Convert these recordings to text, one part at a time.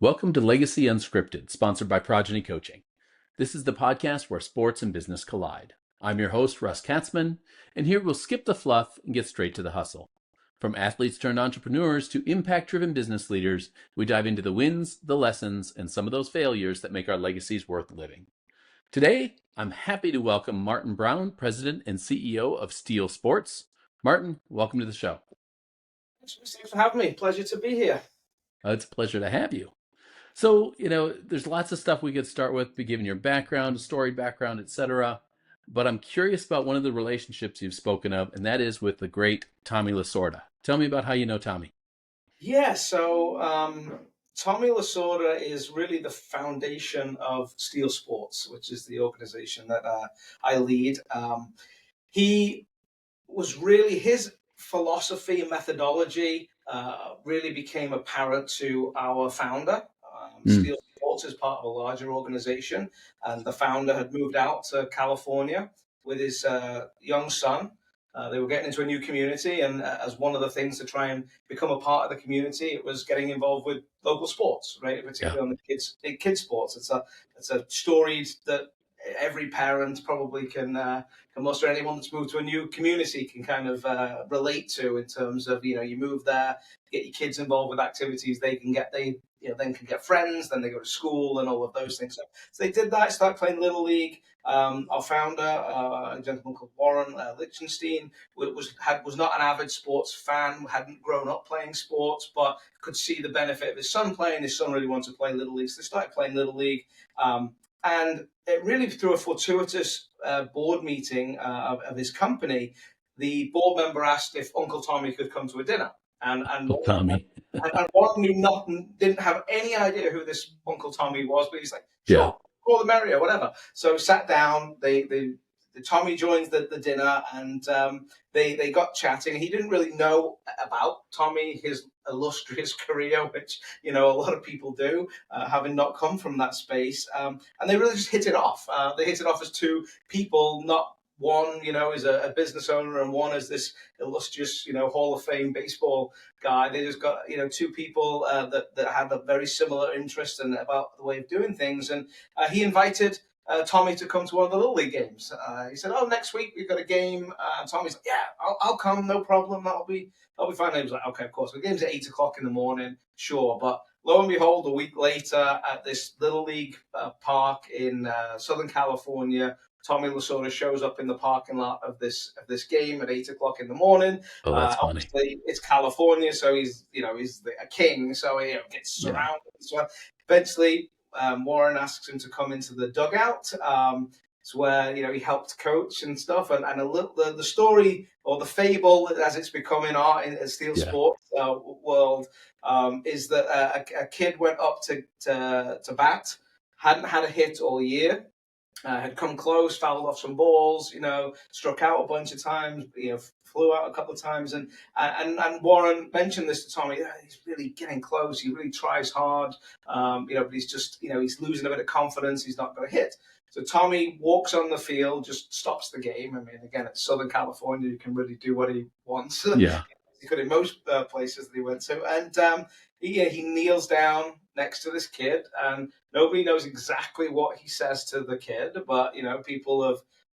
Welcome to Legacy Unscripted, sponsored by Progeny Coaching. This is the podcast where sports and business collide. I'm your host, Russ Katzman, and here we'll skip the fluff and get straight to the hustle. From athletes turned entrepreneurs to impact-driven business leaders, we dive into the wins, the lessons, and some of those failures that make our legacies worth living. Today, I'm happy to welcome Martin Brown, President and CEO of Steel Sports. Martin, welcome to the show. Thanks for having me. Pleasure to be here. It's a pleasure to have you. So, there's lots of stuff we could start with, be given your background, storied background, etc. But I'm curious about one of the relationships you've spoken of, and that is with the great Tommy Lasorda. Tell me about how you know Tommy. Yeah, so Tommy Lasorda is really the foundation of Steel Sports, which is the organization that I lead. He was really, his philosophy and methodology really became apparent to our founder. Steel Sports is part of a larger organization, and the founder had moved out to California with his young son. They were getting into a new community, and as one of the things to try and become a part of the community, it was getting involved with local sports, right? Particularly on the kids sports. It's a story that every parent probably can muster. Anyone that's moved to a new community can kind of relate to, in terms of, you move there, get your kids involved with activities they then can get friends, then they go to school and all of those things. So they did that, started playing Little League. Our founder, a gentleman called Warren Lichtenstein, was not an avid sports fan, hadn't grown up playing sports, but could see the benefit of his son playing. His son really wanted to play Little League, so they started playing Little League. And it really, through a fortuitous board meeting of his company, the board member asked if Uncle Tommy could come to a dinner. And Tommy. and Warren knew nothing, didn't have any idea who this Uncle Tommy was, but he's like, sure, call the merrier, whatever. So sat down, Tommy joined the dinner, and they got chatting. He didn't really know about Tommy, his illustrious career, which, a lot of people do, having not come from that space. And they really just hit it off. They hit it off as two people, not one, is a business owner, and one is this illustrious, Hall of Fame baseball guy. They just got, two people that had a very similar interest and about the way of doing things. And he invited Tommy to come to one of the Little League games. He said, "Oh, next week we've got a game." Tommy's like, "Yeah, I'll come, no problem. I'll be fine." And he was like, "Okay, of course. The game's at 8:00 in the morning, sure." But lo and behold, a week later, at this Little League park in Southern California, Tommy Lasorda shows up in the parking lot of this game at 8:00 in the morning. Oh, that's funny. Obviously, it's California, so he's a king, so he gets surrounded. So eventually, Warren asks him to come into the dugout. It's where he helped coach and stuff, and the story, or the fable, as it's become in Steel Sports world, is that a kid went up to bat, hadn't had a hit all year. Had come close, fouled off some balls, struck out a bunch of times, flew out a couple of times, and Warren mentioned this to Tommy. He's really getting close. He really tries hard, but he's just, he's losing a bit of confidence. He's not going to hit. So Tommy walks on the field, just stops the game. I mean, again, it's Southern California. You can really do what he wants. Yeah. He could in most places that he went to, and he kneels down next to this kid, and nobody knows exactly what he says to the kid, but people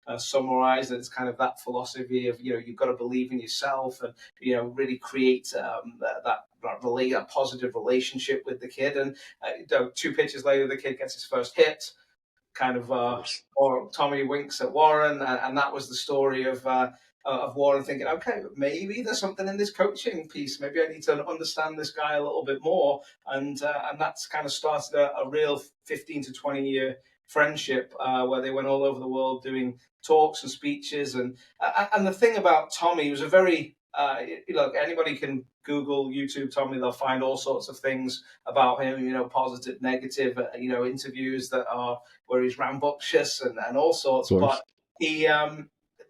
have summarized that it's kind of that philosophy of you've got to believe in yourself, and really create a positive relationship with the kid. And 2 pitches later, the kid gets his first hit. Or Tommy winks at Warren, and that was the story of Warren thinking, okay, maybe there's something in this coaching piece. Maybe I need to understand this guy a little bit more. And that's kind of started a real 15 to 20 year friendship where they went all over the world doing talks and speeches. And the thing about Tommy, he was a very, anybody can Google, YouTube Tommy, they'll find all sorts of things about him, positive, negative, interviews that are where he's rambunctious and all sorts. But he,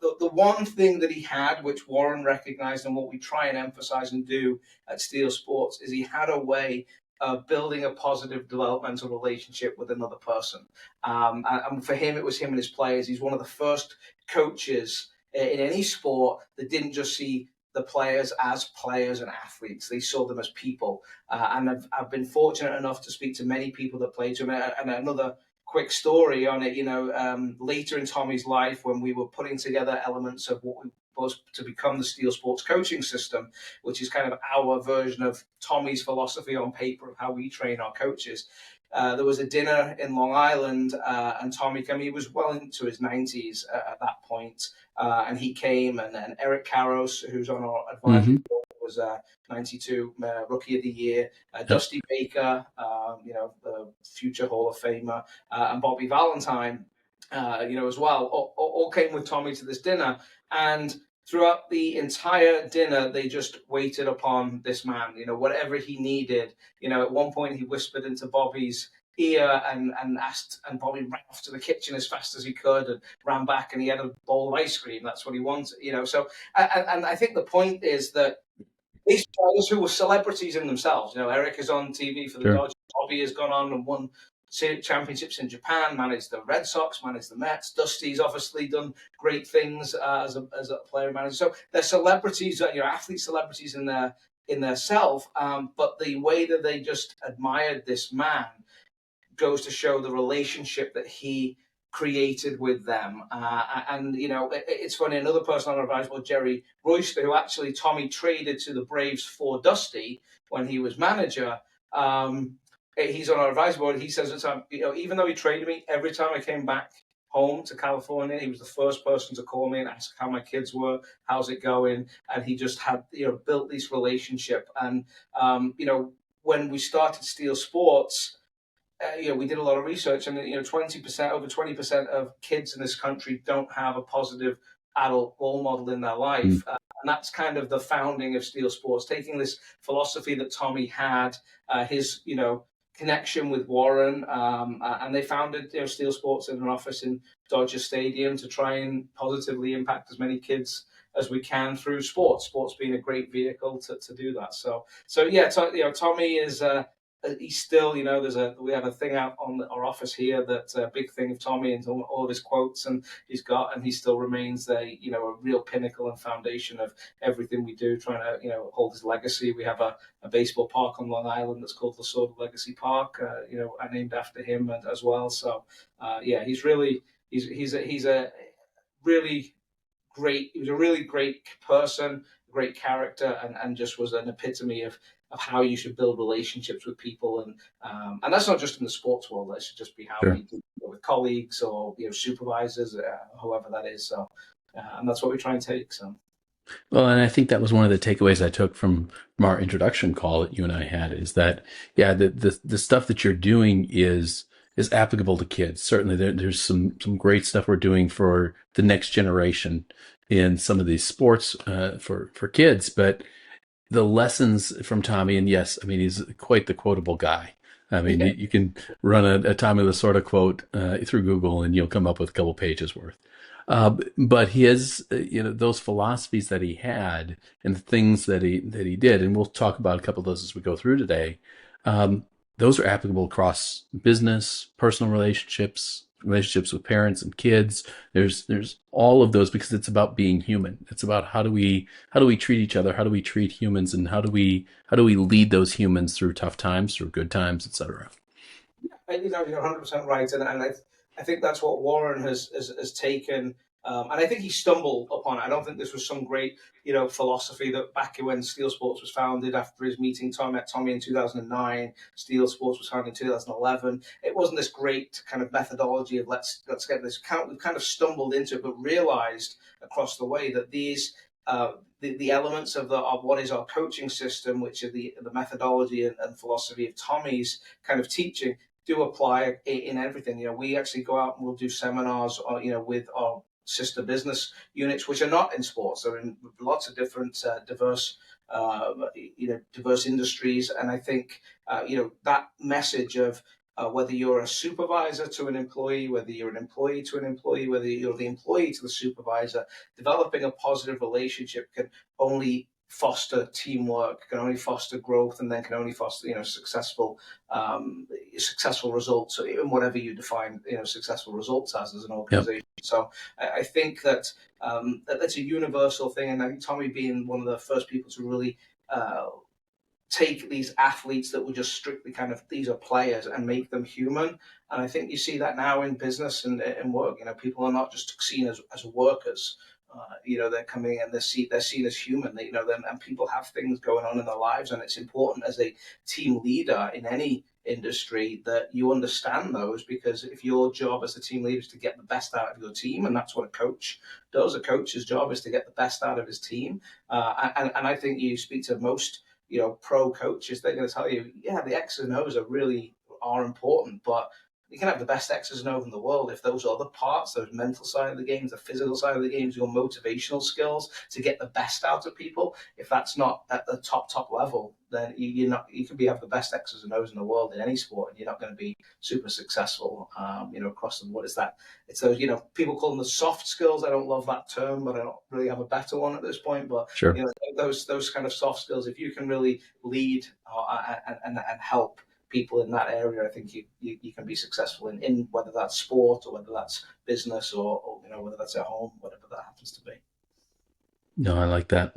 the one thing that he had, which Warren recognized, and what we try and emphasize and do at Steel Sports, is he had a way building a positive developmental relationship with another person. And for him, it was him and his players. He's one of the first coaches in any sport that didn't just see the players as players and athletes. They saw them as people. And I've been fortunate enough to speak to many people that played to him. And another quick story on it, later in Tommy's life, when we were putting together elements of what was to become the Steel Sports coaching system, which is kind of our version of Tommy's philosophy on paper of how we train our coaches. There was a dinner in Long Island, and Tommy came. He was well into his 90s at that point, and he came. And then Eric Karros, who's on our advisory board, was 92 Rookie of the Year. Dusty Baker, the future Hall of Famer, and Bobby Valentine, as well, all came with Tommy to this dinner. And throughout the entire dinner, they just waited upon this man, whatever he needed. At one point he whispered into Bobby's ear and asked, and Bobby ran off to the kitchen as fast as he could and ran back, and he had a bowl of ice cream. That's what he wanted, So, and I think the point is that these players who were celebrities in themselves, Eric is on TV for the Dodgers, Bobby has gone on and won championships in Japan, managed the Red Sox, managed the Mets. Dusty's obviously done great things as a player manager. So they're celebrities, athlete celebrities in their self. But the way that they just admired this man goes to show the relationship that he created with them. It's funny, another person on our advice was Jerry Royster, who actually Tommy traded to the Braves for Dusty when he was manager. He's on our advisory board. He says at the time, even though he traded me, every time I came back home to California, he was the first person to call me and ask how my kids were, how's it going, and he just had built this relationship. And when we started Steel Sports, we did a lot of research, and 20%, over 20% of kids in this country don't have a positive adult role model in their life. And that's kind of the founding of Steel Sports, taking this philosophy that Tommy had, his connection with Warren, and they founded Steel Sports in an office in Dodger Stadium to try and positively impact as many kids as we can through sports being a great vehicle to do that. So yeah, Tommy is he's still, we have a thing out on our office here that's a big thing of Tommy and all of his quotes and he still remains a real pinnacle and foundation of everything we do, trying to, hold his legacy. We have a baseball park on Long Island that's called Lasorda Legacy Park, named after him as well. So, he's a really great, he was a really great person, great character, and just was an epitome of how you should build relationships with people, and that's not just in the sports world. That should just be how we do with colleagues or supervisors, whoever that is. So, and that's what we try and take. So, well, and I think that was one of the takeaways I took from our introduction call that you and I had, is that the stuff that you're doing is applicable to kids. Certainly, there's some great stuff we're doing for the next generation in some of these sports for kids, but the lessons from Tommy, and yes, I mean, he's quite the quotable guy. I mean, you can run a Tommy Lasorda quote through Google and you'll come up with a couple pages worth. But his, those philosophies that he had and the things that he did, and we'll talk about a couple of those as we go through today. Those are applicable across business, personal relationships with parents and kids. There's all of those, because it's about being human. It's about how do we treat each other, how do we treat humans, and how do we lead those humans through tough times, through good times, etc. You're 100% right, and I think that's what Warren has taken. And I think he stumbled upon it. I don't think this was some great, philosophy that back when Steel Sports was founded after his meeting Tommy in 2009, Steel Sports was founded in 2011. It wasn't this great kind of methodology of let's get this. We've kind of stumbled into it, but realized across the way that these the elements of what is our coaching system, which are the methodology and philosophy of Tommy's kind of teaching, do apply in everything. We actually go out and we'll do seminars, with our sister business units, which are not in sports. They're in lots of different diverse industries. And I think, that message of whether you're a supervisor to an employee, whether you're an employee to an employee, whether you're the employee to the supervisor, developing a positive relationship can only foster teamwork, can only foster growth, and then can only foster, successful results in whatever you define, successful results as an Yep. organization. So I think that that's a universal thing, and I think Tommy being one of the first people to really take these athletes that were just strictly kind of, these are players, and make them human. And I think you see that now in business and work. People are not just seen as workers. They're coming and they're seen as human. And people have things going on in their lives, and it's important as a team leader in any industry that you understand those, because if your job as a team leader is to get the best out of your team, and that's what a coach does. A coach's job is to get the best out of his team. And I think you speak to most pro coaches, they're going to tell you, yeah, the X's and O's are important, but you can have the best X's and O's in the world if those other parts, those mental side of the games, the physical side of the games, your motivational skills to get the best out of people, if that's not at the top level, then you could have the best X's and O's in the world in any sport, and you're not going to be super successful, across the board. It's those, people call them the soft skills. I don't love that term, but I don't really have a better one at this point. But Sure. Those kind of soft skills, if you can really lead and help people in that area, I think you can be successful in whether that's sport or whether that's business or whether that's at home, whatever that happens to be. No, I like that.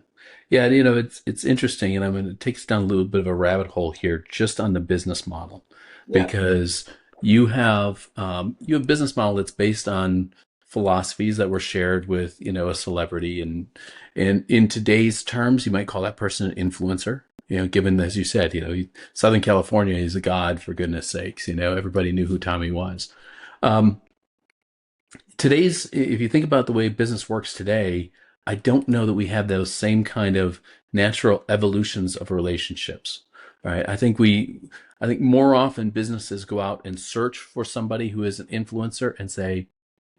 Yeah, it's interesting, and I'm going to take us down a little bit of a rabbit hole here, just on the business model, because you have a business model that's based on philosophies that were shared with a celebrity, and in today's terms, you might call that person an influencer. Given, as you said, Southern California is a god, for goodness sakes. Everybody knew who Tommy was. If you think about the way business works today, I don't know that we have those same kind of natural evolutions of relationships, right? I think more often businesses go out and search for somebody who is an influencer and say,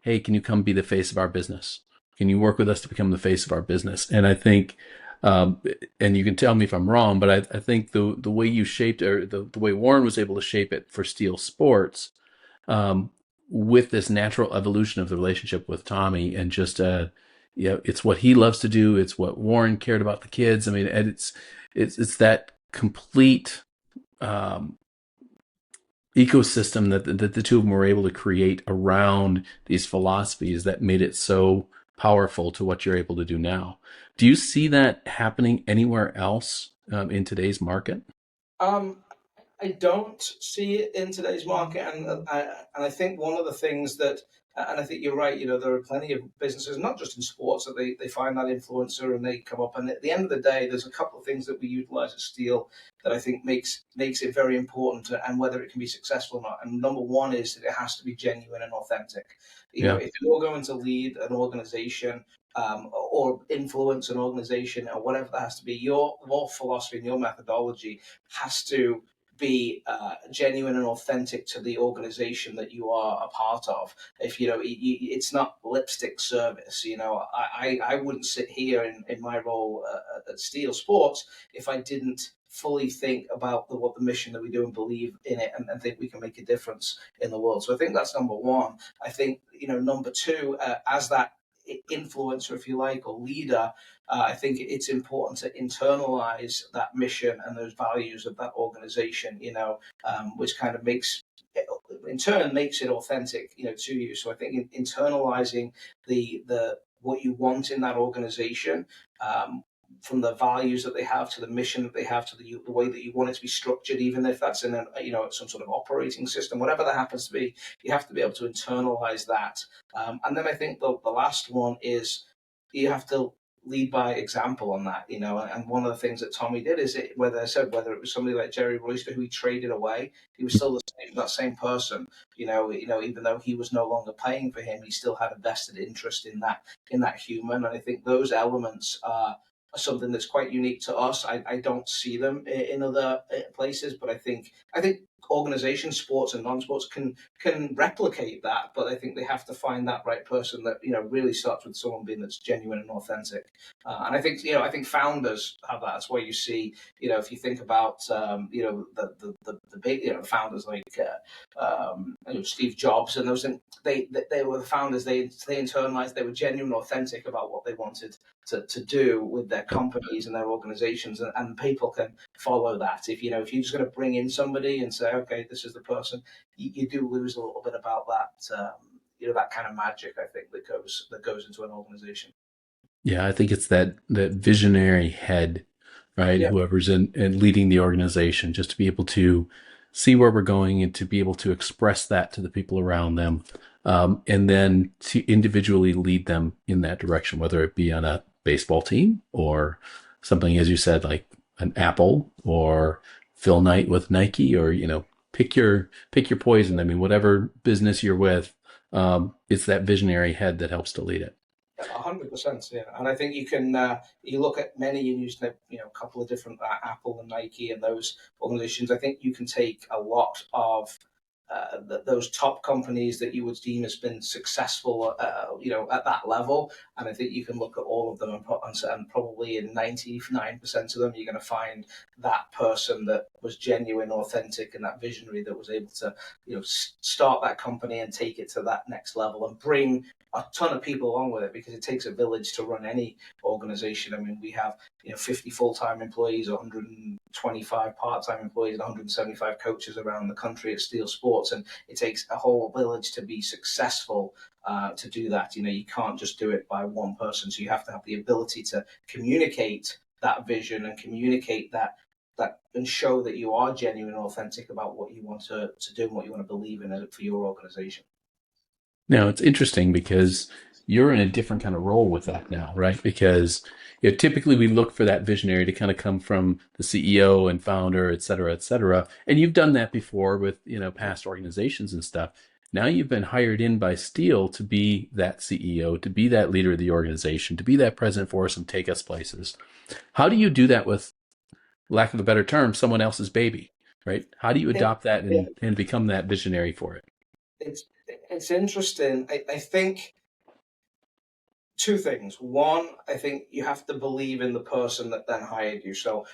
hey, can you come be the face of our business? Can you work with us to become the face of our business? And I think, and you can tell me if I'm wrong, but I think the way you shaped, or the way Warren was able to shape it for Steel Sports, with this natural evolution of the relationship with Tommy, and just it's what he loves to do. It's what Warren cared about the kids. I mean, and it's that complete ecosystem that the two of them were able to create around these philosophies that made it so powerful to what you're able to do now. Do you see that happening anywhere else in today's market? I don't see it in today's market, and I think one of the things that, and I think you're right. There are plenty of businesses, not just in sports, that they find that influencer and they come up. And at the end of the day, there's a couple of things that we utilize at Steel that I think makes it very important, and whether it can be successful or not. And number one is that it has to be genuine and authentic. If you're going to lead an organization, or influence an organization, or whatever that has to be, your philosophy and your methodology has to be genuine and authentic to the organization that you are a part of. If it's not lipstick service. I wouldn't sit here in my role at Steel Sports if I didn't fully think about what the mission that we do and believe in it, and think we can make a difference in the world. So I think that's number one. I think number two, as that influencer, if you like, or leader, I think it's important to internalize that mission and those values of that organization, which kind of in turn makes it authentic, to you. So I think internalizing the what you want in that organization, from the values that they have to the mission that they have to the way that you want it to be structured, even if that's in some sort of operating system, whatever that happens to be, you have to be able to internalize that. And then I think the last one is you have to lead by example on that, and one of the things that Tommy did is whether it was somebody like Jerry Royster who he traded away, he was still that same person, even though he was no longer paying for him, he still had a vested interest in that human. And I think those elements are something that's quite unique to us. I don't see them in other places, but I think organizations, sports and non-sports, can replicate that, but I think they have to find that right person that really starts with someone being that's genuine and authentic. And I think founders have that. That's why you see, if you think about the big founders like Steve Jobs and those things, they were the founders. They internalized. They were genuine, authentic about what they wanted to do with their companies and their organizations, and people can follow that. If you're just going to bring in somebody and say, okay, this is the person, you do lose a little bit about that. That kind of magic, I think, that goes into an organization. Yeah, I think it's that visionary head, right? Yeah. Whoever's in leading the organization, just to be able to see where we're going and to be able to express that to the people around them, and then to individually lead them in that direction, whether it be on a baseball team or something, as you said, like an Apple or Phil Knight with Nike, or pick your poison. I mean, whatever business you're with, it's that visionary head that helps to lead it. 100%, yeah, and I think you can. You look at many, you use a couple of different Apple and Nike and those organizations. I think you can take a lot of those top companies that you would deem has been successful, at that level, and I think you can look at all of them and probably in 99% of them, you're going to find that person that was genuine, authentic, and that visionary that was able to, start that company and take it to that next level and bring a ton of people along with it, because it takes a village to run any organization. I mean, we have 50 full-time employees, 125 part-time employees, and 175 coaches around the country at Steel Sports, and it takes a whole village to be successful to do that. You can't just do it by one person, so you have to have the ability to communicate that vision and communicate that and show that you are genuine and authentic about what you want to do and what you want to believe in for your organization. Now, it's interesting because you're in a different kind of role with that now, right? Because typically we look for that visionary to kind of come from the CEO and founder, et cetera, et cetera. And you've done that before with, past organizations and stuff. Now you've been hired in by Steel to be that CEO, to be that leader of the organization, to be that president for us and take us places. How do you do that with, lack of a better term, someone else's baby, right? How do you adopt that and become that visionary for it? It's interesting. I think two things. One, I think you have to believe in the person that then hired you. So,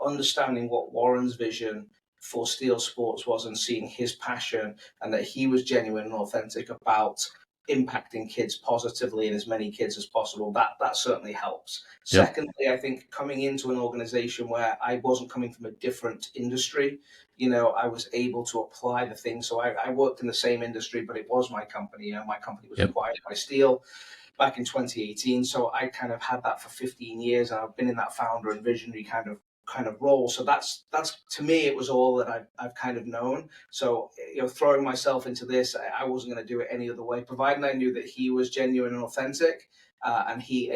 understanding what Warren's vision for Steel Sports was and seeing his passion and that he was genuine and authentic about impacting kids positively and as many kids as possible, that certainly helps. Yep. Secondly, I think coming into an organization where I wasn't coming from a different industry, I was able to apply the things. So I worked in the same industry, but it was my company. My company was acquired by Steel back in 2018. So I kind of had that for 15 years, and I've been in that founder and visionary kind of role. So that's to me, it was all that I've kind of known. So throwing myself into this, I wasn't going to do it any other way, providing I knew that he was genuine and authentic. And he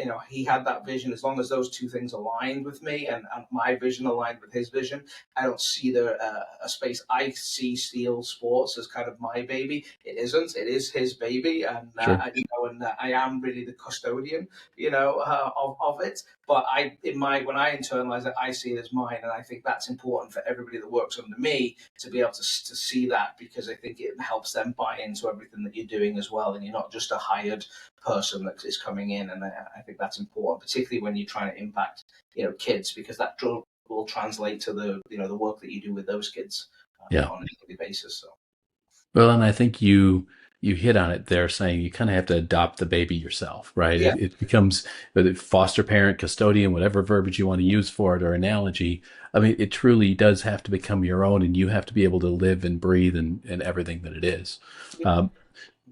had that vision. As long as those two things aligned with me and my vision aligned with his vision, I don't see there a space. I see Steel Sports as kind of my baby. It isn't. It is his baby, and Sure. I am really the custodian, of it. But when I internalize it, I see it as mine, and I think that's important for everybody that works under me to be able to see that, because I think it helps them buy into everything that you're doing as well, and you're not just a hired person that is coming in. And I think that's important, particularly when you're trying to impact kids, because that will translate to the work that you do with those kids on a daily basis. So. Well, and I think you hit on it there, saying you kind of have to adopt the baby yourself, right? Yeah. It becomes whether foster parent, custodian, whatever verbiage you want to use for it or analogy. I mean, it truly does have to become your own, and you have to be able to live and breathe and everything that it is.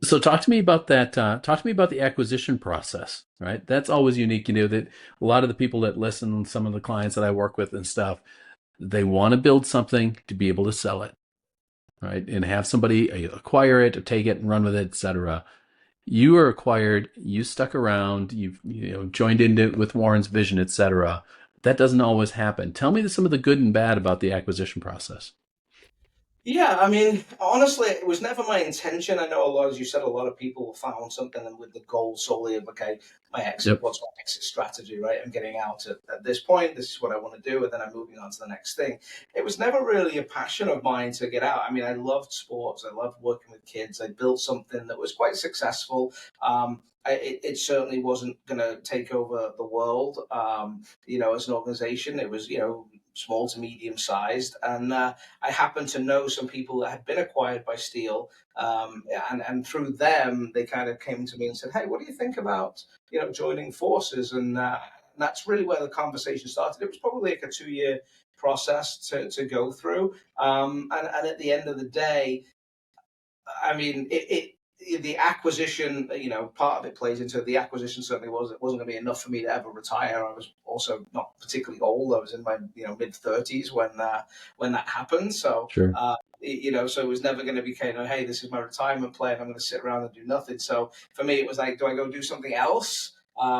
So talk to me about that. Talk to me about the acquisition process, right? That's always unique. That a lot of the people that listen, some of the clients that I work with and stuff, they want to build something to be able to sell it, right? And have somebody acquire it or take it and run with it, etc. You are acquired, you stuck around, you've joined in with Warren's vision, etc. That doesn't always happen. Tell me some of the good and bad about the acquisition process. Yeah, I mean, honestly, it was never my intention. I know a lot, as you said, a lot of people found something and with the goal solely of, okay, my exit, Yep. what's my exit strategy, right? I'm getting out at this point, this is what I want to do, and then I'm moving on to the next thing. It was never really a passion of mine to get out. I mean, I loved sports, I loved working with kids. I built something that was quite successful. It certainly wasn't going to take over the world, as an organization. It was, small to medium sized. And I happened to know some people that had been acquired by Steel, and through them they kind of came to me and said, "Hey, what do you think about joining forces?" And that's really where the conversation started. It was probably like a 2 year process to go through, and at the end of the day, I mean, the acquisition, part of it plays into it. The acquisition certainly was. It wasn't going to be enough for me to ever retire. I was also not particularly old. I was in my mid 30s when that happened. So. Sure. So it was never going to be kind of, hey, this is my retirement plan. I'm going to sit around and do nothing. So for me, it was like, do I go do something else?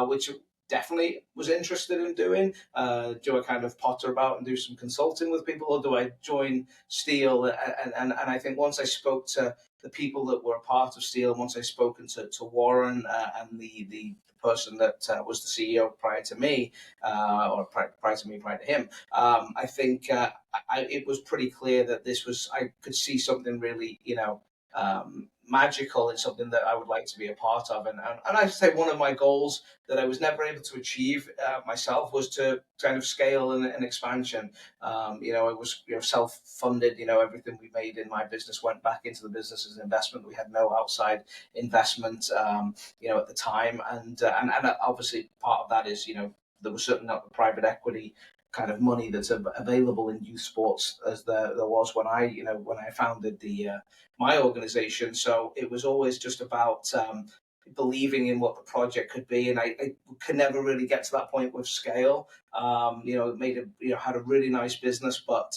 Which definitely was interested in doing. Do I kind of potter about and do some consulting with people, or do I join Steel? And I think once I spoke to the people that were a part of Steel, once I spoken to Warren, and the person that was the CEO prior to me, or prior to him, I think it was pretty clear that I could see something really, magical in something that I would like to be a part of. And I say one of my goals that I was never able to achieve myself was to kind of scale and expansion. It was self-funded. Everything we made in my business went back into the business as an investment. We had no outside investment, at the time, and obviously part of that is there was certainly not the private equity kind of money that's available in youth sports as there was when I founded the my organization. So it was always just about believing in what the project could be, and I could never really get to that point with scale. It made had a really nice business, but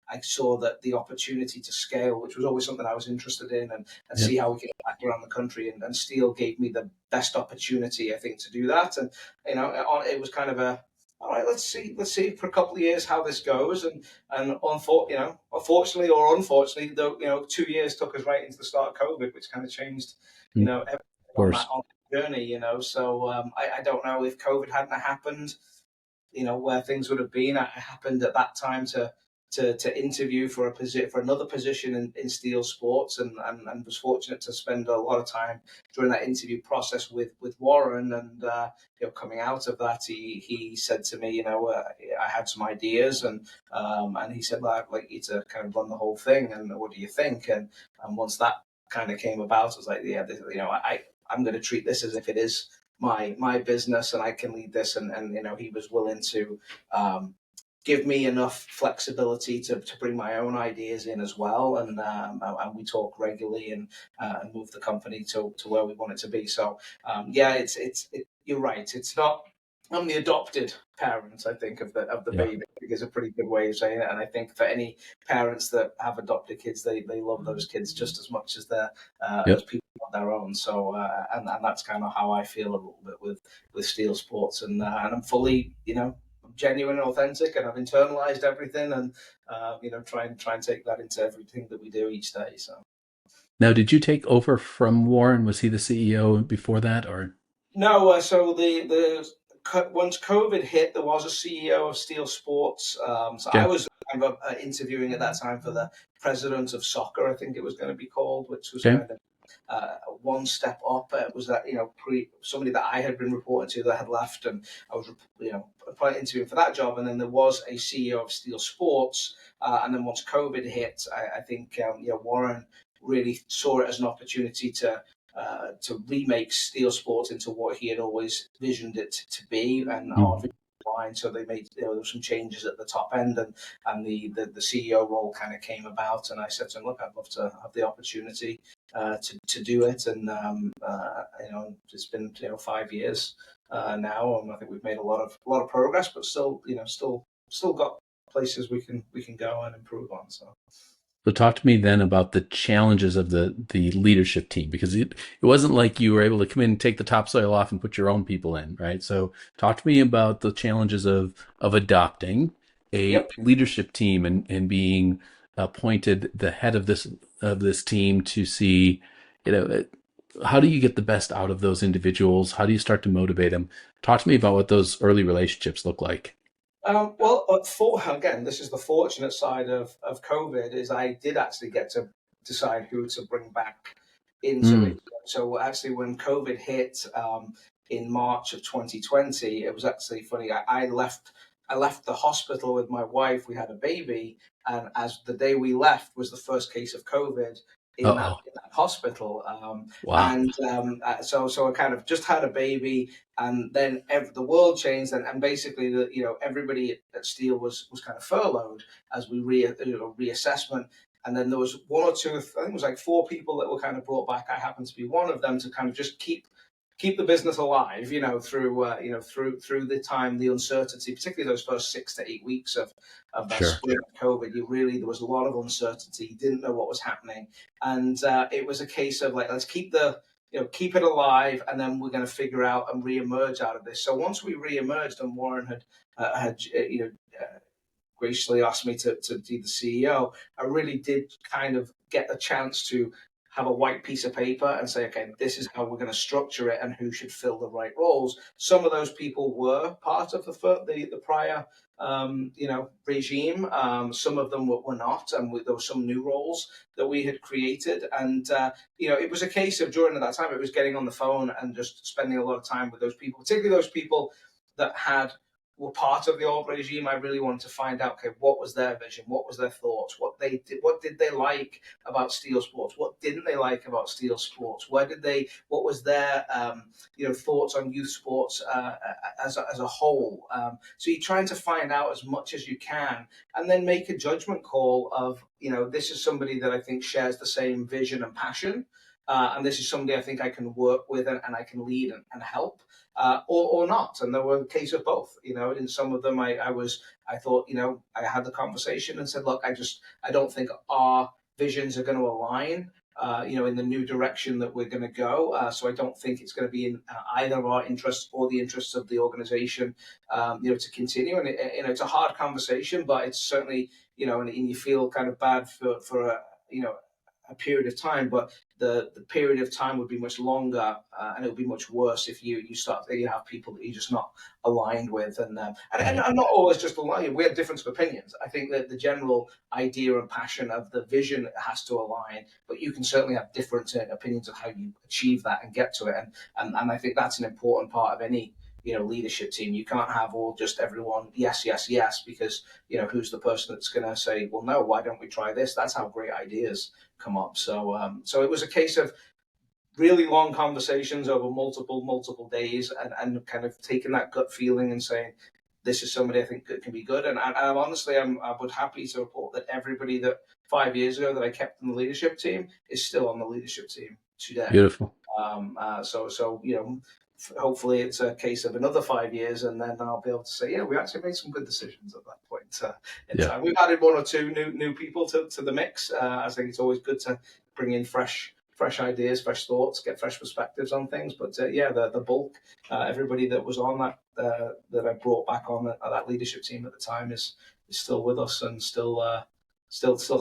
I saw that the opportunity to scale, which was always something I was interested in, and Yep. see how we could act around the country, and Steel gave me the best opportunity, I think, to do that. And it was kind of a, all right, let's see for a couple of years how this goes, and unfortunately or unfortunately, though, 2 years took us right into the start of COVID, which kind of changed, Of everything on that course. journey. So I don't know if COVID hadn't happened, where things would have been. I happened at that time to interview for another position in Steel Sports, and was fortunate to spend a lot of time during that interview process with Warren. And coming out of that, he said to me, I had some ideas, and he said, well, I'd like you to kind of run the whole thing, and what do you think? And once that kind of came about, I was like, yeah, I'm going to treat this as if it is my business, and I can lead this. And he was willing to give me enough flexibility to bring my own ideas in as well. And we talk regularly, and move the company to where we want it to be. So yeah, you're right. It's not. I'm the adopted parent, I think, of the Yeah. baby. I think is a pretty good way of saying it. And I think for any parents that have adopted kids, they love those kids just as much as Yep. people on their own. So and that's kind of how I feel a little bit with Steel Sports, and I'm fully, genuine and authentic, and I've internalized everything, and try and take that into everything that we do each day. So Now, did you take over from Warren? Was he the CEO before that, or? no, so once COVID hit, there was a CEO of Steel Sports. So I Okay. was kind of interviewing at that time for the president of soccer, I think it was going to be called, which was Okay. kind of one step up. It was that somebody that I had been reporting to that had left, and I was interviewing for that job. And then there was a CEO of Steel Sports, and then once COVID hit, I think Warren really saw it as an opportunity to remake Steel Sports into what he had always visioned it to be, and Mhm. line. So they made there were some changes at the top end, and the CEO role kind of came about. And I said to him, look, I'd love to have the opportunity to do it. And it's been 5 years now, and I think we've made a lot of progress, but still got places we can go and improve on. So. So talk to me then about the challenges of the leadership team, because it wasn't like you were able to come in and take the topsoil off and put your own people in, right? So talk to me about the challenges of adopting a Yep. leadership team and being appointed the head of this team to see, how do you get the best out of those individuals? How do you start to motivate them? Talk to me about what those early relationships look like. Again, this is the fortunate side of COVID is I did actually get to decide who to bring back into Mm. it. So actually, when COVID hit in March of 2020, it was actually funny. I left the hospital with my wife. We had a baby, and as the day we left was the first case of COVID Uh-oh. in that hospital. Wow. So I kind of just had a baby, and then the world changed, and basically everybody at Steel was kind of furloughed as we reassessment. And then there was one or two, I think it was like four people that were kind of brought back. I happened to be one of them to kind of just keep the business alive, through the time, the uncertainty, particularly those first 6 to 8 weeks of that Sure. spring of COVID. There was a lot of uncertainty. You didn't know what was happening, and it was a case of like, let's keep it alive, and then we're going to figure out and reemerge out of this. So once we reemerged, and Warren graciously asked me to be the CEO, I really did kind of get a chance to have a white piece of paper and say, okay, this is how we're going to structure it and who should fill the right roles. Some of those people were part of the prior regime. Some of them were not, and there were some new roles that we had created. And it was a case of during that time, it was getting on the phone and just spending a lot of time with those people, particularly those people that were part of the old regime. I really wanted to find out, okay, what was their vision, what was their thoughts, what did they like about Steel Sports, what didn't they like about Steel Sports, what was their thoughts on youth sports as a whole. So you're trying to find out as much as you can, and then make a judgment call of, this is somebody that I think shares the same vision and passion. And this is somebody I think I can work with and I can lead and help, or not. And there were a case of both. In some of them, I thought, I had the conversation and said, look, I don't think our visions are going to align, in the new direction that we're going to go. So I don't think it's going to be in either of our interests or the interests of the organization, to continue. And it's a hard conversation, but it's certainly, and you feel kind of bad for a period of time, but the period of time would be much longer, and it would be much worse if you have people that you're just not aligned with, and Right. I'm not always just aligned. We have difference of opinions. I think that the general idea and passion of the vision has to align, but you can certainly have different opinions of how you achieve that and get to it, and I think that's an important part of any leadership team. You can't have just everyone yes, yes, yes, because who's the person that's going to say, well, no, why don't we try this? That's how great ideas come up. So it was a case of really long conversations over multiple days, and kind of taking that gut feeling and saying, this is somebody I think that can be good. And honestly, I would happy to report that everybody that 5 years ago that I kept in the leadership team is still on the leadership team today. Beautiful. So hopefully it's a case of another 5 years, and then I'll be able to say, yeah, we actually made some good decisions at that point in Yeah. time. We've added one or two new people to the mix. I think it's always good to bring in fresh ideas, fresh thoughts, get fresh perspectives on things. But the bulk, everybody that was on that I brought back on that leadership team at the time is still with us and still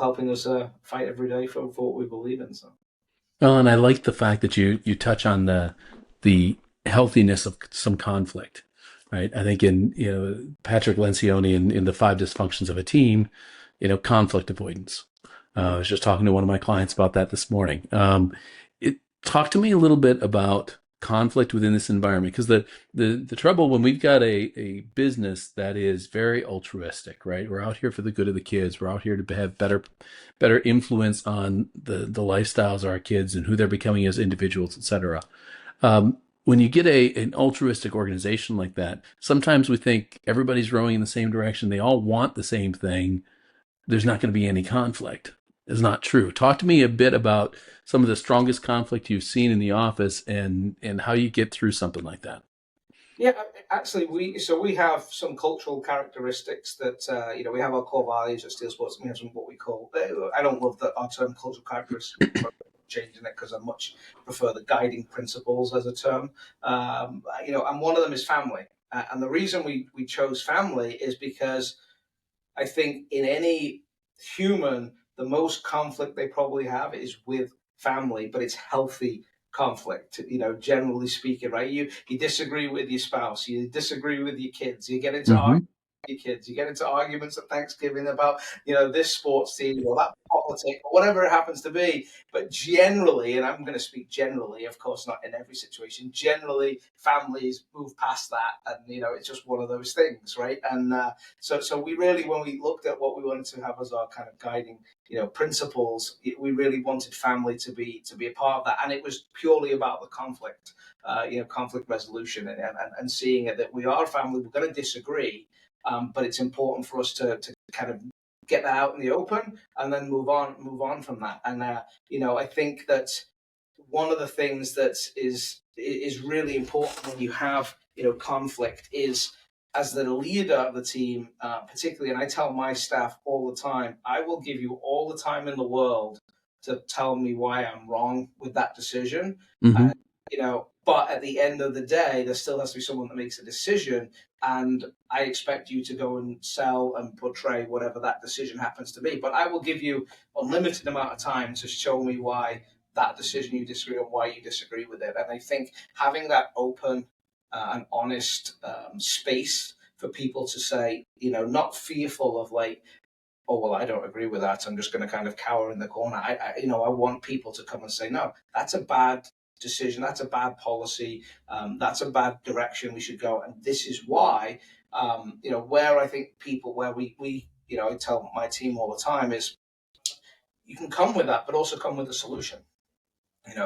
helping us fight every day for what we believe in. So. Well, and I like the fact that you touch on the healthiness of some conflict, right? I think in Patrick Lencioni in the five dysfunctions of a team, conflict avoidance. I was just talking to one of my clients about that this morning. Talk to me a little bit about conflict within this environment, because the trouble when we've got a business that is very altruistic, right? We're out here for the good of the kids. We're out here to have better influence on the lifestyles of our kids and who they're becoming as individuals, etc. When you get an altruistic organization like that, sometimes we think everybody's rowing in the same direction. They all want the same thing. There's not going to be any conflict. It's not true. Talk to me a bit about some of the strongest conflict you've seen in the office and how you get through something like that. Yeah, actually, we have some cultural characteristics that we have our core values at Steel Sports. And we have some what we call. I don't love our term cultural characteristics. Changing it because I much prefer the guiding principles as a term. And one of them is family. And the reason we chose family is because I think in any human the most conflict they probably have is with family, but it's healthy conflict, generally speaking, right? You disagree with your spouse, you disagree with your kids, you get into Mm-hmm. arguments with your kids, you get into arguments at Thanksgiving about, this sports team or that politics or whatever it happens to be. But generally, and I'm going to speak generally, of course, not in every situation, generally families move past that, and it's just one of those things, right? And so we really, when we looked at what we wanted to have as our kind of guiding principles, we really wanted family to be a part of that, and it was purely about the conflict, conflict resolution, and seeing it that we are a family, we're going to disagree, but it's important for us to kind of get that out in the open and then move on from that. And I think that one of the things that is really important when you have conflict is, as the leader of the team, particularly, and I tell my staff all the time, I will give you all the time in the world to tell me why I'm wrong with that decision. Mm-hmm. But at the end of the day, there still has to be someone that makes a decision, and I expect you to go and sell and portray whatever that decision happens to be. But I will give you unlimited amount of time to show me why that decision you disagree on, why you disagree with it. And I think having that open and honest space for people to say, not fearful of like, oh, well, I don't agree with that, I'm just going to kind of cower in the corner. I want people to come and say, no, that's a bad decision, that's a bad policy, that's a bad direction we should go, and this is why. Where I think where we I tell my team all the time is, you can come with that, but also come with a solution.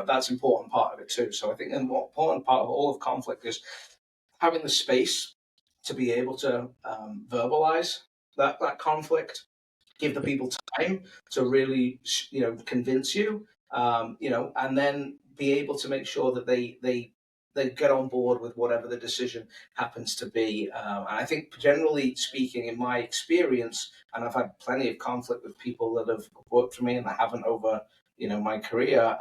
That's an important part of it too. So I think an important part of all of conflict is having the space to be able to verbalize that conflict, give the people time to really, convince you, and then be able to make sure that they get on board with whatever the decision happens to be. And I think, generally speaking, in my experience, and I've had plenty of conflict with people that have worked for me and I haven't over, my career.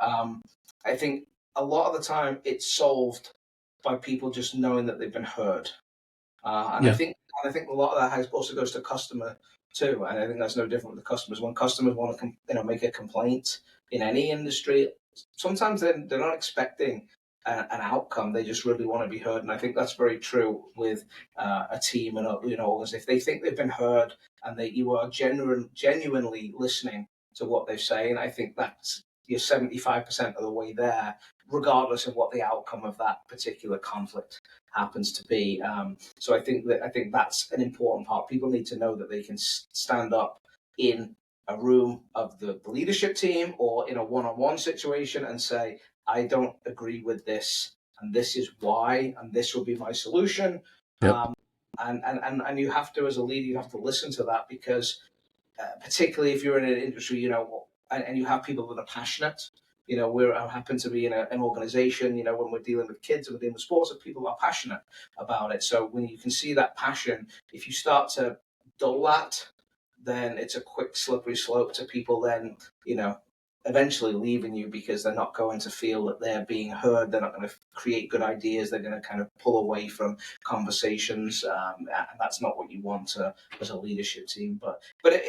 I think a lot of the time it's solved by people just knowing that they've been heard. And Yeah. I think a lot of that also goes to customer too. And I think that's no different with the customers. When customers want to, make a complaint in any industry, sometimes they're not expecting an outcome. They just really want to be heard. And I think that's very true with a team and if they think they've been heard and that you are genuinely listening to what they're saying, I think that's you're 75% of the way there, regardless of what the outcome of that particular conflict happens to be. So I think that's an important part. People need to know that they can stand up in a room of the leadership team or in a one-on-one situation and say, I don't agree with this, and this is why, and this will be my solution. Yep. And you have to, as a leader, you have to listen to that, because particularly if you're in an industry, and you have people that are passionate. I happen to be in an organization, when we're dealing with kids and we're dealing with sports, that people are passionate about it. So when you can see that passion, if you start to dull that, then it's a quick slippery slope to people then, eventually leaving you, because they're not going to feel that they're being heard. They're not going to create good ideas. They're going to kind of pull away from conversations, and that's not what you want as a leadership team. But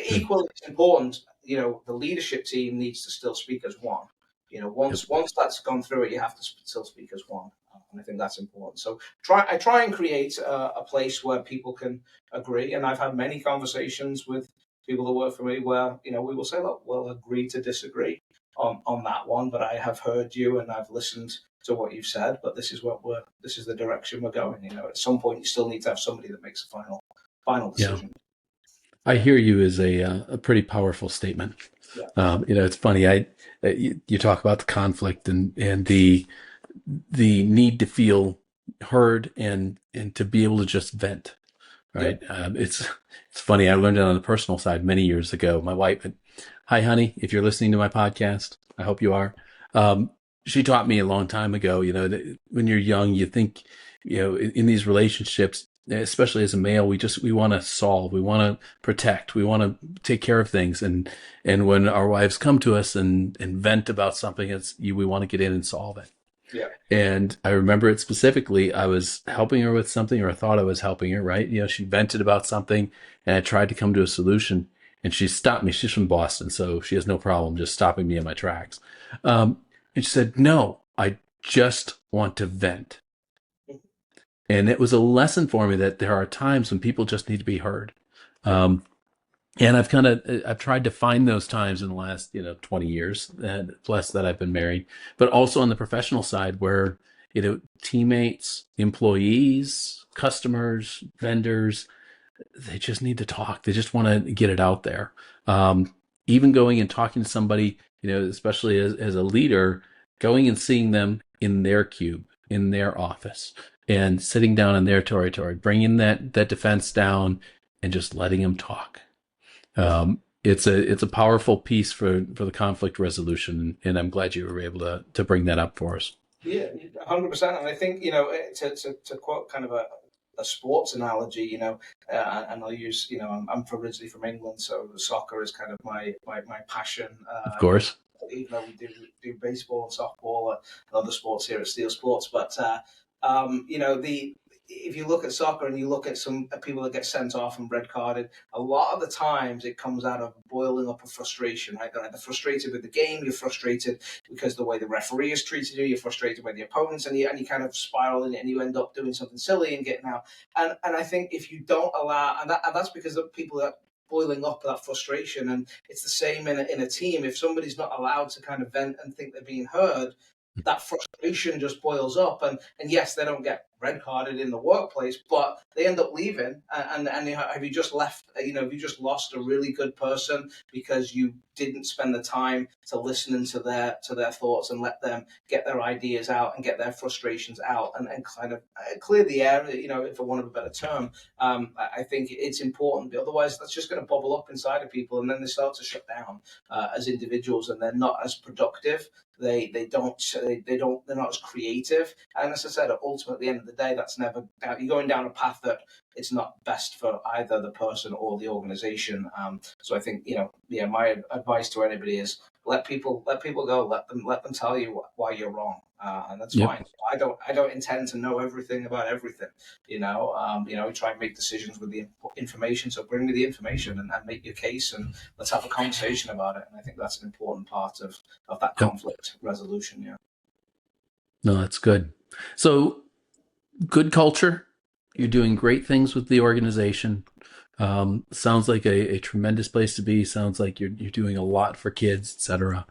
equally important, the leadership team needs to still speak as one. Once that's gone through it, you have to still speak as one, and I think that's important. So I try and create a place where people can agree, and I've had many conversations with people that work for me where we will say, look, we'll agree to disagree on that one, but I have heard you and I've listened to what you've said, but this is the direction we're going. At some point you still need to have somebody that makes a final decision. Yeah. I hear you is a pretty powerful statement. Yeah. It's funny. You talk about the conflict and the need to feel heard and to be able to just vent. Right. Yeah. It's funny. I learned it on the personal side many years ago. My wife, hi, honey, if you're listening to my podcast, I hope you are. She taught me a long time ago, that when you're young, you think, in these relationships, especially as a male, we want to solve, we want to protect, we want to take care of things. And when our wives come to us and vent about something, we want to get in and solve it. Yeah. And I remember it specifically. I was helping her with something, or I thought I was helping her, right? She vented about something and I tried to come to a solution. and she stopped me. She's from Boston, so she has no problem just stopping me in my tracks. And she said, "No, I just want to vent." And it was a lesson for me that there are times when people just need to be heard. Um, and I've tried to find those times in the last, 20 years and plus that I've been married, but also on the professional side where, teammates, employees, customers, vendors, they just need to talk. They just want to get it out there. Even going and talking to somebody, especially as a leader, going and seeing them in their cube, in their office, and sitting down in their territory, bringing that defense down, and just letting them talk. It's a powerful piece for the conflict resolution, and I'm glad you were able to bring that up for us. Yeah, 100%. And I think, to quote kind of a sports analogy, and I'll use, I'm originally from England, so soccer is kind of my passion. Of course. Even though we do baseball and softball and other sports here at Steel Sports, but the if you look at soccer and you look at some people that get sent off and red carded, a lot of the times it comes out of boiling up of frustration. Right? They're frustrated with the game. You're frustrated because the way the referee has treated you. You're frustrated with the opponents, and you kind of spiral in it, and you end up doing something silly and getting out. And I think if you don't allow, and that's because of people that boiling up that frustration, and it's the same in a team. If somebody's not allowed to kind of vent and think they're being heard, that frustration just boils up, and yes, they don't get red carded in the workplace, but they end up leaving. And have you just left? Have you just lost a really good person because you didn't spend the time to listen into their thoughts and let them get their ideas out and get their frustrations out and kind of clear the air, for want of a better term. I think it's important. Otherwise, that's just going to bubble up inside of people, and then they start to shut down as individuals, and they're not as productive. They're not as creative. And as I said, ultimately at the end of the day, that's never, you're going down a path that it's not best for either the person or the organization. So I think, my advice to anybody is let people go, let them tell you why you're wrong. And that's fine. I don't intend to know everything about everything. Try and make decisions with the information. So bring me the information and make your case, and let's have a conversation about it. And I think that's an important part of that conflict resolution. Yeah. No, that's good. So good culture. You're doing great things with the organization. Sounds like a tremendous place to be. Sounds like you're doing a lot for kids, etc.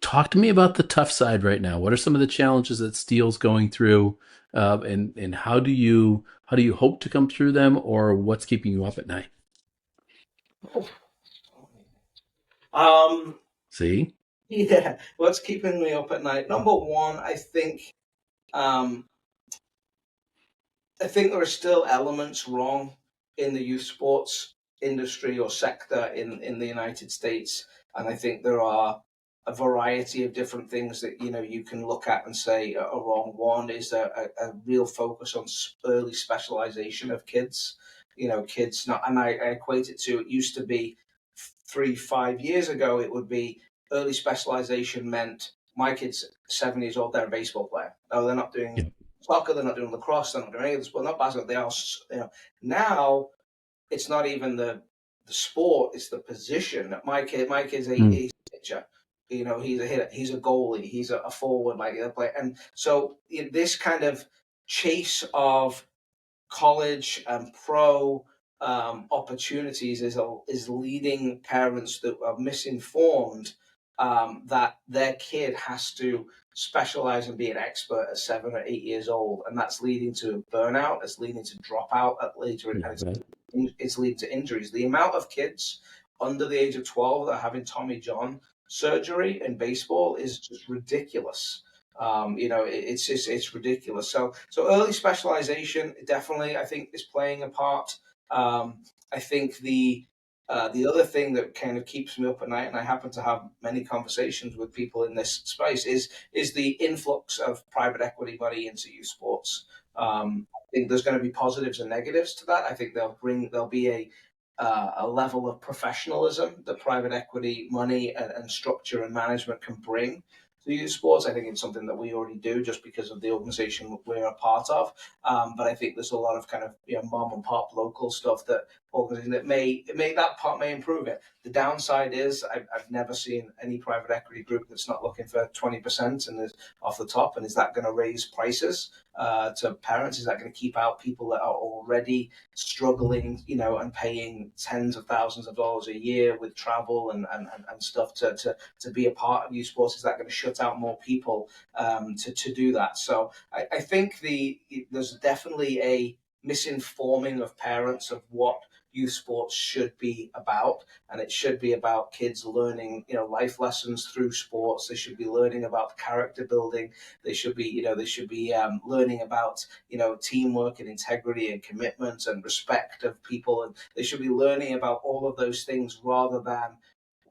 Talk to me about the tough side right now. What are some of the challenges that Steel's going through, and how do you hope to come through them, or what's keeping you up at night? See? Yeah, what's keeping me up at night? Number one, I think there are still elements wrong in the youth sports industry or sector in the United States, and I think there are a variety of different things that you can look at and say are wrong. One is a real focus on early specialization of kids. Kids not, and I equate it to, it used to be 3-5 years ago, it would be early specialization meant my kid's 7 years old, they're a baseball player. No, they're not doing soccer, they're not doing lacrosse, they're not doing any of the sport, not basketball. They are, now it's not even the sport, it's the position. My kid's a pitcher. He's a hitter, he's a goalie, he's a forward, and so this kind of chase of college and pro opportunities is leading parents that are misinformed that their kid has to specialize and be an expert at 7 or 8 years old, and that's leading to burnout. It's leading to dropout at later, and it's leading to injuries. The amount of kids under the age of 12 that are having Tommy John surgery in baseball is just ridiculous. It's ridiculous. So early specialization definitely, I think, is playing a part. I think the other thing that kind of keeps me up at night, and I happen to have many conversations with people in this space, is the influx of private equity money into youth sports. I think there's going to be positives and negatives to that. I think there'll be a level of professionalism that private equity money and structure and management can bring to youth sports. I think it's something that we already do just because of the organization we're a part of. But I think there's a lot of kind of mom and pop local stuff that organization that part may improve it. The downside is I've never seen any private equity group that's not looking for 20% and is off the top. And is that going to raise prices to parents? Is that going to keep out people that are already struggling, and paying tens of thousands of dollars a year with travel and stuff to be a part of youth sports? Is that going to shut out more people to do that? So I think there's definitely a misinforming of parents of what youth sports should be about, and it should be about kids learning life lessons through sports. They should be learning about character building. They should be learning about teamwork and integrity and commitment and respect of people, and they should be learning about all of those things rather than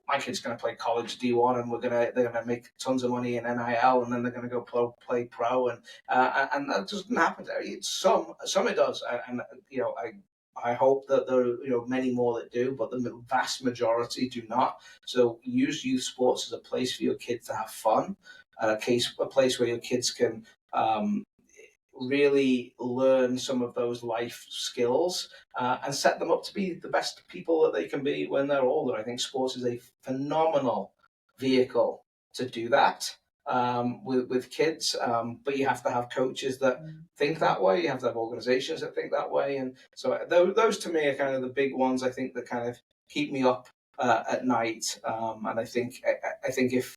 my kid's going to play college D1 and they're gonna make tons of money in NIL and then they're going to go play pro, and that doesn't happen. Some it does, and I hope that there are many more that do, but the vast majority do not. So use youth sports as a place for your kids to have fun, a place where your kids can really learn some of those life skills and set them up to be the best people that they can be when they're older. I think sports is a phenomenal vehicle to do that with kids, but you have to have coaches that think that way. You have to have organizations that think that way. And so those to me are kind of the big ones, I think, that kind of keep me up at night. And I think if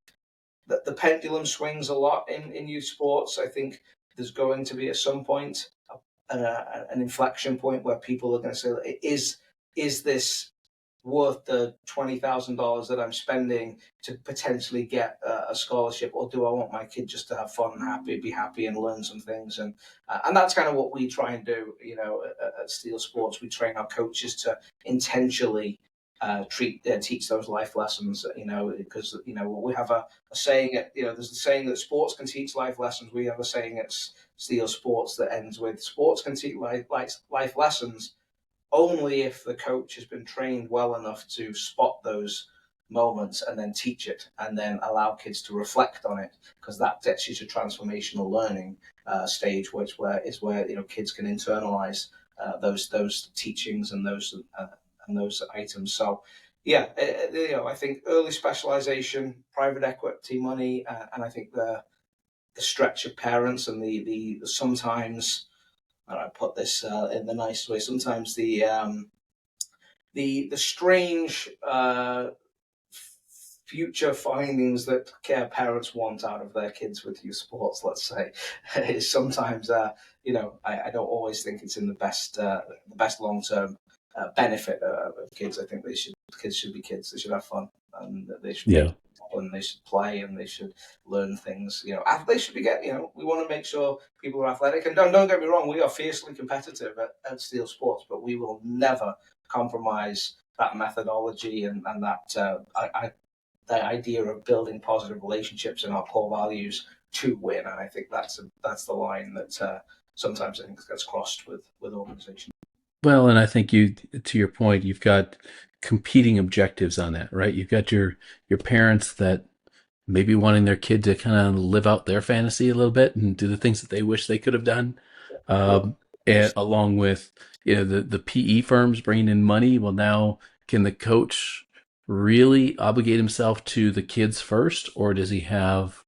the pendulum swings a lot in youth sports, I think there's going to be at some point an inflection point where people are going to say, is this worth the $20,000 that I'm spending to potentially get a scholarship, or do I want my kid just to have fun and be happy and learn some things? And that's kind of what we try and do, at Steel Sports. We train our coaches to intentionally teach those life lessons, because we have a saying, there's a saying that sports can teach life lessons. We have a saying at Steel Sports that ends with, sports can teach life lessons only if the coach has been trained well enough to spot those moments and then teach it and then allow kids to reflect on it, because that gets you to transformational learning stage, where kids can internalize those teachings and those items. So yeah, I think early specialization, private equity money, and I think the stretch of parents and the sometimes, and I put this in the nice way, sometimes the strange future findings that parents want out of their kids with youth sports, let's say, is sometimes I don't always think it's in the best long-term benefit of kids. I think kids should be kids. They should have fun, and they should and they should play, and they should learn things. They should be we want to make sure people are athletic, and don't get me wrong, we are fiercely competitive at Steel Sports, but we will never compromise that methodology and that the idea of building positive relationships and our core values to win. And I think that's the line that sometimes I think gets crossed with organizations. Well, and I think to your point, you've got competing objectives on that, right? You've got your parents that maybe wanting their kid to kind of live out their fantasy a little bit and do the things that they wish they could have done. And along with, the PE firms bringing in money. Well, now can the coach really obligate himself to the kids first, or does he have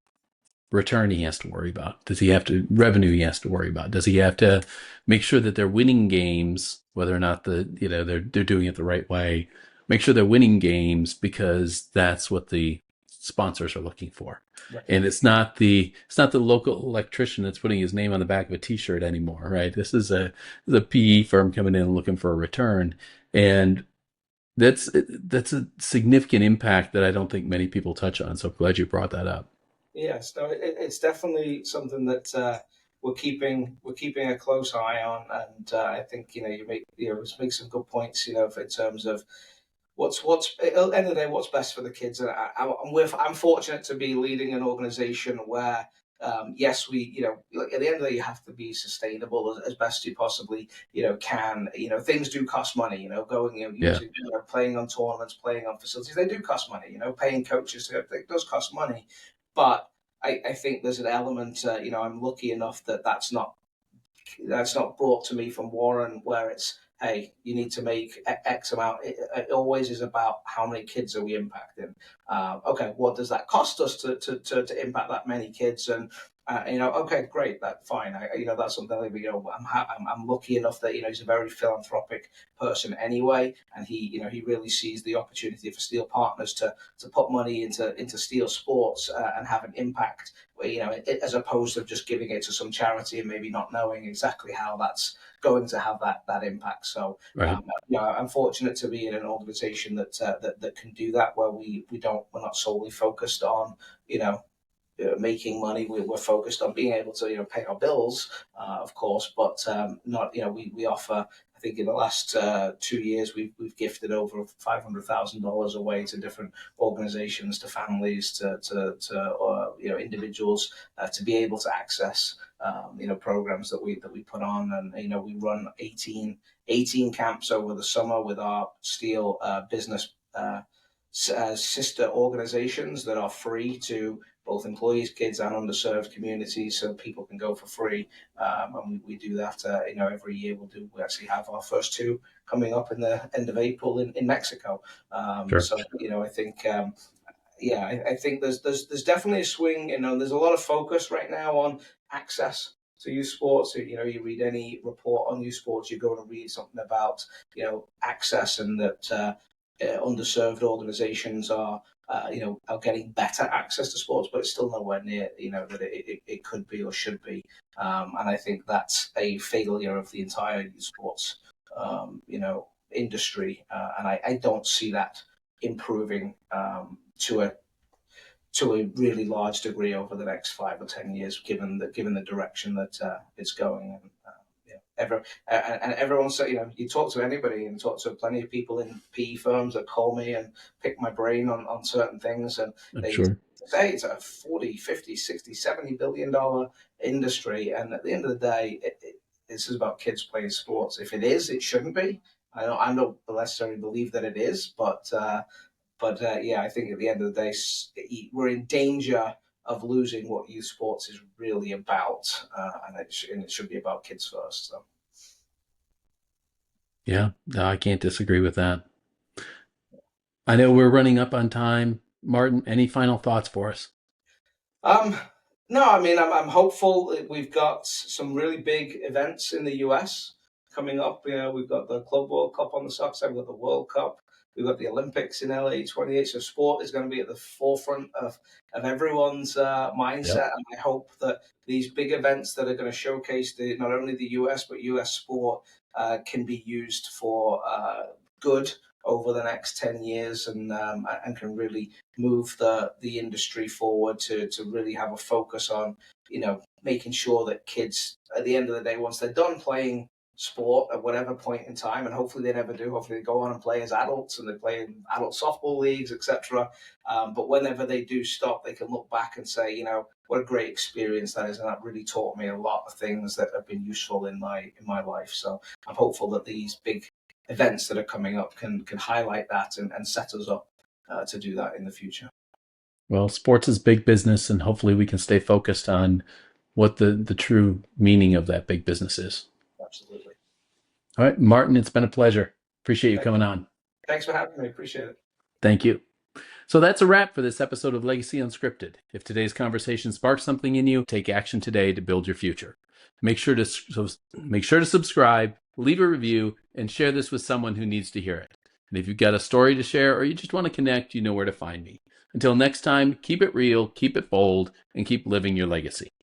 return he has to worry about? Does he have revenue he has to worry about? Does he have to make sure that they're winning games, whether or not they're doing it the right way? Make sure they're winning games because that's what the sponsors are looking for. Right. And it's not the local electrician that's putting his name on the back of a t-shirt anymore, right? This is a PE firm coming in and looking for a return. And that's a significant impact that I don't think many people touch on. So I'm glad you brought that up. Yes, no, it's definitely something that we're keeping a close eye on, and I think you make some good points, in terms of what's at the end of the day, what's best for the kids. And I'm fortunate to be leading an organization where yes, we at the end of the day, you have to be sustainable as best you possibly can. Things do cost money. Usually, playing on tournaments, playing on facilities, they do cost money. Paying coaches, it does cost money. But I think there's an element, I'm lucky enough that that's not brought to me from Warren, where it's hey, you need to make X amount. It always is about how many kids are we impacting. Okay, what does that cost us to impact that many kids? And okay, great, that's fine. That's something that I'm lucky enough that he's a very philanthropic person anyway, and he really sees the opportunity for Steel Partners to put money into Steel sports and have an impact. As opposed to just giving it to some charity and maybe not knowing exactly how that's going to have that impact. So Right. I'm fortunate to be in an organization that can do that, where we're not solely focused on making money. We're focused on being able to pay our bills, of course, but not we offer. I think in the last 2 years we've gifted over $500,000 away to different organizations, to families, to individuals, to be able to access programs that we put on. And we run 18 camps over the summer with our Steel business sister organizations that are free to both employees, kids, and underserved communities, so people can go for free. And we do that, every year. We actually have our first two coming up in the end of April in Mexico. Sure. So, I think, I think there's definitely a swing. There's a lot of focus right now on access to youth sports. You read any report on youth sports, you're going to read something about, access, and that underserved organizations are getting better access to sports, but it's still nowhere near that it could be or should be. And I think that's a failure of the entire youth sports industry, and I don't see that improving to a really large degree over the next 5 or 10 years, given the direction that it's going. And everyone said, you talk to anybody and talk to plenty of people in PE firms that call me and pick my brain on certain things, and they say it's a 40, 50, 60, $70 billion industry. And at the end of the day, this is about kids playing sports. If it is, it shouldn't be. I don't necessarily believe that it is, but I think at the end of the day, we're in danger of losing what youth sports is really about, and it should be about kids first. So. Yeah, no, I can't disagree with that. I know we're running up on time. Martin, any final thoughts for us? No, I mean, I'm hopeful. We've got some really big events in the US coming up. We've got the Club World Cup on the soccer side. We've got the World Cup. We've got the Olympics in LA 28. So sport is going to be at the forefront of everyone's mindset. Yep. And I hope that these big events that are going to showcase not only the US, but US sport can be used for good over the next 10 years, and can really move the industry forward to really have a focus on, making sure that kids, at the end of the day, once they're done playing sport at whatever point in time, and hopefully they never do, hopefully they go on and play as adults and they play in adult softball leagues, etc. But whenever they do stop, they can look back and say, what a great experience that is, and that really taught me a lot of things that have been useful in my life. So I'm hopeful that these big events that are coming up can highlight that and set us up to do that in the future. Well, sports is big business, and hopefully we can stay focused on what the true meaning of that big business is. Absolutely. All right, Martin, it's been a pleasure. Appreciate you coming on. Thanks for having me. Appreciate it. Thank you. So that's a wrap for this episode of Legacy Unscripted. If today's conversation sparked something in you, take action today to build your future. Make sure to subscribe, leave a review, and share this with someone who needs to hear it. And if you've got a story to share or you just want to connect, you know where to find me. Until next time, keep it real, keep it bold, and keep living your legacy.